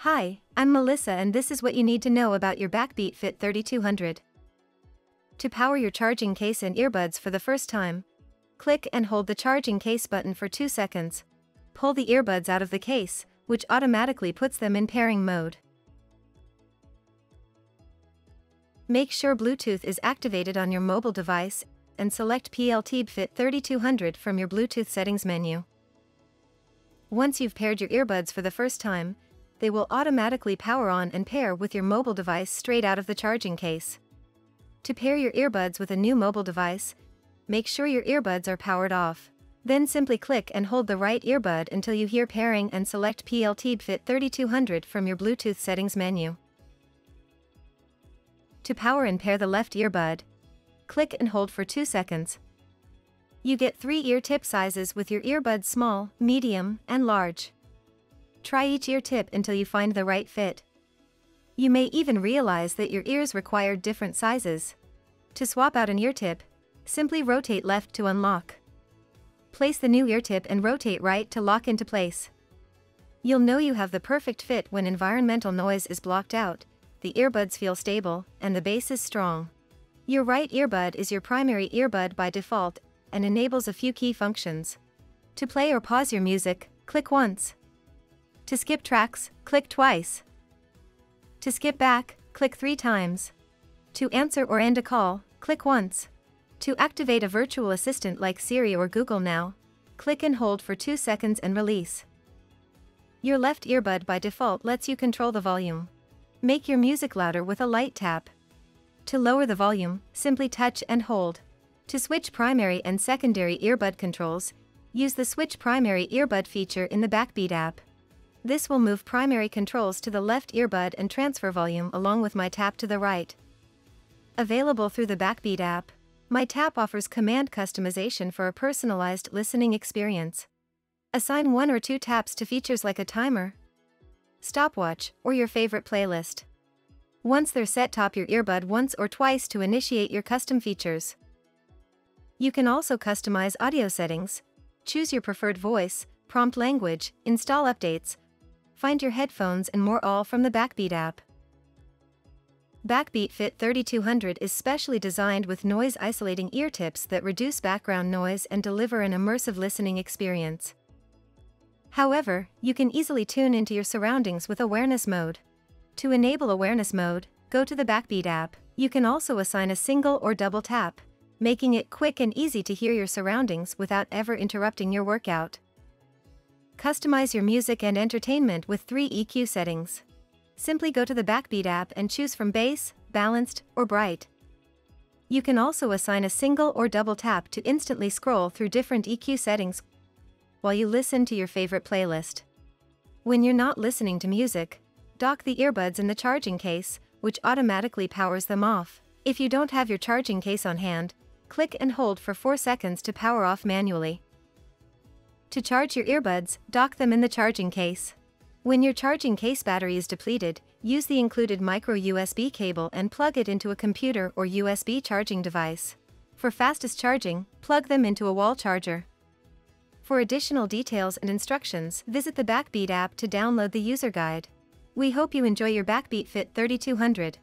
Hi, I'm Melissa and this is what you need to know about your Backbeat Fit 3200. To power your charging case and earbuds for the first time, click and hold the charging case button for 2 seconds. Pull the earbuds out of the case, which automatically puts them in pairing mode. Make sure Bluetooth is activated on your mobile device and select PLT Fit 3200 from your Bluetooth settings menu. Once you've paired your earbuds for the first time, they will automatically power on and pair with your mobile device straight out of the charging case. To pair your earbuds with a new mobile device, make sure your earbuds are powered off. Then simply click and hold the right earbud until you hear pairing and select PLT Fit 3200 from your Bluetooth settings menu. To power and pair the left earbud, click and hold for 2 seconds. You get 3 ear tip sizes with your earbuds small, medium, and large. Try each ear tip until you find the right fit. You may even realize that your ears require different sizes. To swap out an ear tip, simply rotate left to unlock. Place the new ear tip and rotate right to lock into place. You'll know you have the perfect fit when environmental noise is blocked out, the earbuds feel stable, and the bass is strong. Your right earbud is your primary earbud by default and enables a few key functions. To play or pause your music, click once. To skip tracks, click twice. To skip back, click 3 times. To answer or end a call, click once. To activate a virtual assistant like Siri or Google Now, click and hold for 2 seconds and release. Your left earbud by default lets you control the volume. Make your music louder with a light tap. To lower the volume, simply touch and hold. To switch primary and secondary earbud controls, use the Switch Primary Earbud feature in the Backbeat app. This will move primary controls to the left earbud and transfer volume along with My Tap to the right. Available through the Backbeat app, My Tap offers command customization for a personalized listening experience. Assign 1 or 2 taps to features like a timer, stopwatch, or your favorite playlist. Once they're set, tap your earbud once or twice to initiate your custom features. You can also customize audio settings, choose your preferred voice, prompt language, install updates, find your headphones and more, all from the Backbeat app. Backbeat Fit 3200 is specially designed with noise-isolating ear tips that reduce background noise and deliver an immersive listening experience. However, you can easily tune into your surroundings with Awareness Mode. To enable Awareness Mode, go to the Backbeat app. You can also assign a single or double tap, making it quick and easy to hear your surroundings without ever interrupting your workout. Customize your music and entertainment with 3 EQ settings. Simply go to the Backbeat app and choose from bass, balanced, or bright. You can also assign a single or double tap to instantly scroll through different EQ settings while you listen to your favorite playlist. When you're not listening to music, dock the earbuds in the charging case, which automatically powers them off. If you don't have your charging case on hand, click and hold for 4 seconds to power off manually. To charge your earbuds, dock them in the charging case. When your charging case battery is depleted, use the included micro USB cable and plug it into a computer or USB charging device. For fastest charging, plug them into a wall charger. For additional details and instructions, visit the Backbeat app to download the user guide. We hope you enjoy your Backbeat Fit 3200.